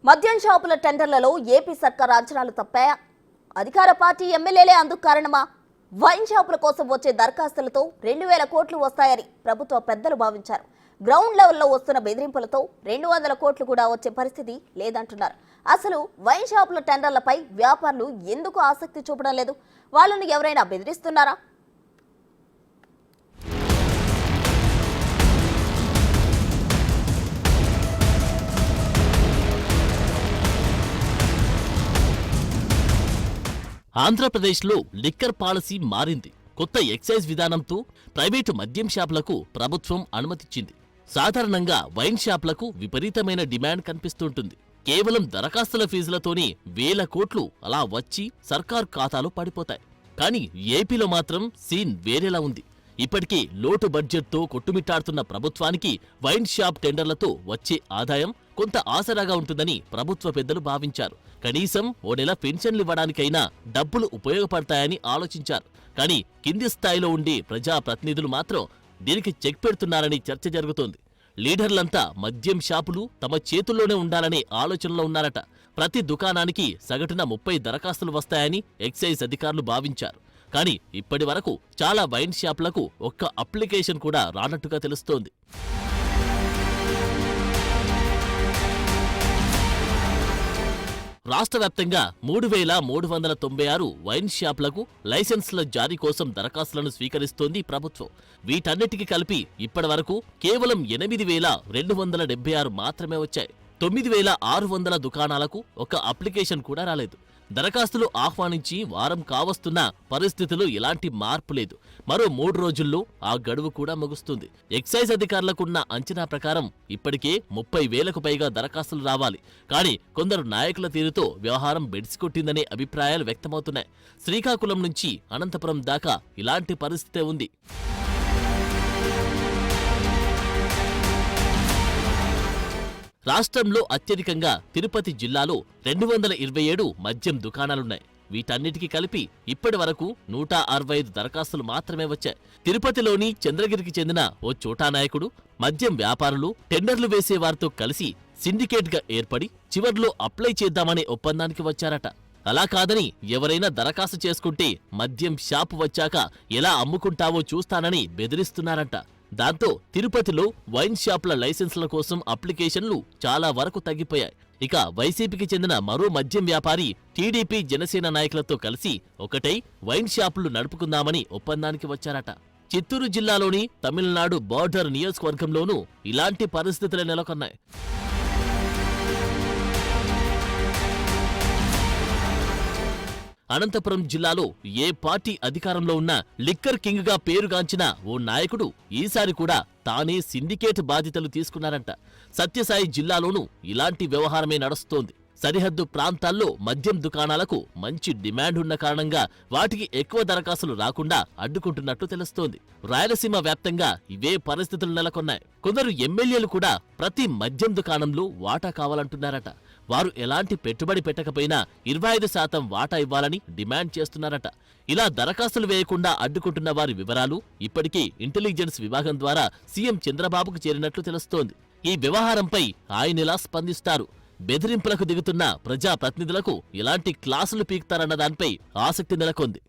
మద్యం షాపుల టెండర్లలో ఏపీ సర్కార్ అంచనాలు తప్పాయా? అధికార పార్టీ ఎమ్మెల్యేలే అందుకు కారణమా? వైన్ షాపుల కోసం వచ్చే దరఖాస్తులతో 2000 కోట్లు వస్తాయని ప్రభుత్వ పెద్దలు భావించారు. గ్రౌండ్ లెవెల్లో వస్తున్న బెదిరింపులతో 200 కోట్లు కూడా వచ్చే పరిస్థితి లేదంటున్నారు. అసలు వైన్ షాపుల టెండర్లపై వ్యాపారులు ఎందుకు ఆసక్తి చూపడం లేదు? వాళ్ళను ఎవరైనా బెదిరిస్తున్నారా? ఆంధ్రప్రదేశ్లో లిక్కర్ పాలసీ మారింది. కొత్త ఎక్సైజ్ విధానంతో ప్రైవేటు మద్యం షాపులకు ప్రభుత్వం అనుమతిచ్చింది. సాధారణంగా వైన్ షాపులకు విపరీతమైన డిమాండ్ కనిపిస్తుంటుంది. కేవలం దరఖాస్తుల ఫీజులతోనే 1000 కోట్లు అలా వచ్చి సర్కార్ ఖాతాలో పడిపోతాయి. కానీ ఏపీలో మాత్రం సీన్ వేరేలా ఉంది. ఇప్పటికే లోటు బడ్జెట్తో కొట్టుమిట్టాడుతున్న ప్రభుత్వానికి వైన్ షాప్ టెండర్లతో వచ్చే ఆదాయం కొంత ఆసరాగా ఉంటుందని ప్రభుత్వ పెద్దలు భావించారు. కనీసం ఓ నెల పెన్షన్లివ్వడానికైనా డబ్బులు ఉపయోగపడతాయని ఆలోచించారు. కానీ కింది స్థాయిలో ఉండే ప్రజాప్రతినిధులు మాత్రం దీనికి చెక్ పెడుతున్నారని చర్చ జరుగుతోంది. లీడర్లంతా మద్యం షాపులు తమ చేతుల్లోనే ఉండాలనే ఆలోచనలో ఉన్నారట. ప్రతి దుకాణానికి సగటున 30 దరఖాస్తులు వస్తాయని ఎక్సైజ్ అధికారులు భావించారు. కానీ ఇప్పటి వరకు చాలా వైన్ షాపులకు ఒక్క అప్లికేషన్ కూడా రానట్టుగా తెలుస్తోంది. రాష్ట్ర వ్యాప్తంగా 3396 వైన్ షాపులకు లైసెన్సుల జారీ కోసం దరఖాస్తులను స్వీకరిస్తోంది ప్రభుత్వం. వీటన్నిటికీ కలిపి ఇప్పటి వరకు కేవలం 8276 మాత్రమే వచ్చాయి. 9600 దుకాణాలకు ఒక అప్లికేషన్ కూడా రాలేదు. దరఖాస్తులు ఆహ్వానించి వారం కావస్తున్నా పరిస్థితులు ఎలాంటి మార్పు లేదు. మరో 3 రోజుల్లో ఆ గడువు కూడా ముగుస్తుంది. ఎక్సైజ్ అధికారులకున్న అంచనా ప్రకారం ఇప్పటికే 30,000కు పైగా దరఖాస్తులు రావాలి. కానీ కొందరు నాయకుల తీరుతో వ్యవహారం బెడిసికొట్టిందనే అభిప్రాయాలు వ్యక్తమవుతున్నాయి. శ్రీకాకుళం నుంచి అనంతపురం దాకా ఇలాంటి పరిస్థితే ఉంది. రాష్ట్రంలో అత్యధికంగా తిరుపతి జిల్లాలో 227 మద్యం దుకాణాలున్నాయి. వీటన్నిటికీ కలిపి ఇప్పటి వరకు 165 దరఖాస్తులు మాత్రమే వచ్చాయి. తిరుపతిలోని చంద్రగిరికి చెందిన ఓ చోటా నాయకుడు మద్యం వ్యాపారులు టెండర్లు వేసే వారితో కలిసి సిండికేట్గా ఏర్పడి చివర్లో అప్లై చేద్దామనే ఒప్పందానికి వచ్చారట. అలా కాదని ఎవరైనా దరఖాస్తు చేసుకుంటే మద్యం షాపు వచ్చాక ఎలా అమ్ముకుంటావో చూస్తానని బెదిరిస్తున్నారంట. దాంతో తిరుపతిలో వైన్ షాపుల లైసెన్సుల కోసం అప్లికేషన్లు చాలా వరకు తగ్గిపోయాయి. ఇక వైసీపీకి చెందిన మరో మద్యం వ్యాపారి టీడీపీ జనసేన నాయకులతో కలిసి ఒకటై వైన్ షాపులు నడుపుకుందామని ఒప్పందానికి వచ్చారట. చిత్తూరు జిల్లాలోని తమిళనాడు బార్డర్ నియోజకవర్గంలోనూ ఇలాంటి పరిస్థితులు నెలకొన్నాయి. అనంతపురం జిల్లాలో ఏ పార్టీ అధికారంలో ఉన్నా లిక్కర్ కింగ్ గా పేరుగాంచిన ఓ నాయకుడు ఈసారి కూడా తానే సిండికేట్ బాధ్యతలు తీసుకున్నారంట. సత్యసాయి జిల్లాలోనూ ఇలాంటి వ్యవహారమే నడుస్తోంది. సరిహద్దు ప్రాంతాల్లో మద్యం దుకాణాలకు మంచి డిమాండ్ ఉన్న కారణంగా వాటికి ఎక్కువ దరఖాస్తులు రాకుండా అడ్డుకుంటున్నట్టు తెలుస్తోంది. రాయలసీమ వ్యాప్తంగా ఇవే పరిస్థితులు నెలకొన్నాయి. కొందరు ఎమ్మెల్యేలు కూడా ప్రతి మద్యం దుకాణంలో వాటా కావాలంటున్నారట. వారు ఎలాంటి పెట్టుబడి పెట్టకపోయినా 25% వాటా ఇవ్వాలని డిమాండ్ చేస్తున్నారట. ఇలా దరఖాస్తులు వేయకుండా అడ్డుకుంటున్న వారి వివరాలు ఇప్పటికే ఇంటెలిజెన్స్ విభాగం ద్వారా సీఎం చంద్రబాబుకు చేరినట్లు తెలుస్తోంది. ఈ వ్యవహారంపై ఆయనెలా స్పందిస్తారు? బెదిరింపులకు దిగుతున్న ప్రజాప్రతినిధులకు ఎలాంటి క్లాసులు పీకుతారన్న దానిపై ఆసక్తి నెలకొంది.